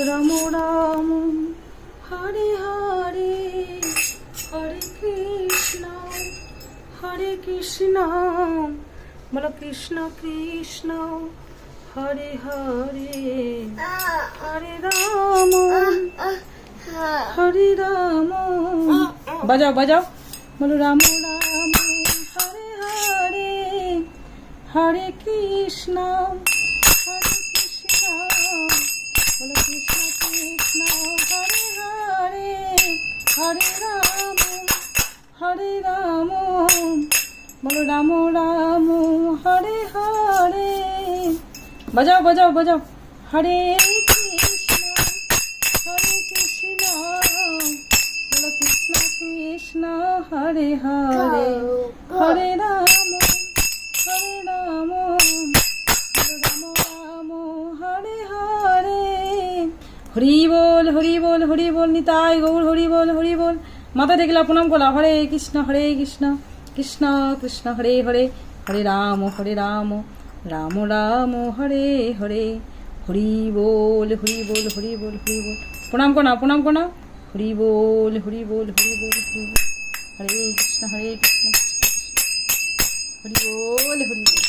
রাম রাম হরে হরে হরে কৃষ্ণ বলো কৃষ্ণ কৃষ্ণ হরে হরে হরে রাম বাজাও বাজাও বলো রাম রাম হরে হরে হরে কৃষ্ণ বলো কৃষ্ণ কৃষ্ণ হরে হরে হরে রাম বলো রাম রাম হরে হরে বাজাও বাজাও বাজাও হরে কৃষ্ণ বলো কৃষ্ণ কৃষ্ণ হরে হরে হরে রাম রাম রাম হরে হরে হরি বল হরি বল হরি বল নিতাই গৌর হরি বল মাথা দেখলা প্রণাম করলা হরে কৃষ্ণ কৃষ্ণ কৃষ্ণ হরে হরে হরে রাম রাম রাম হরে হরে হরি বল প্রণাম করনা হরি বল হরে কৃষ্ণ হরে কৃষ্ণ হরি বল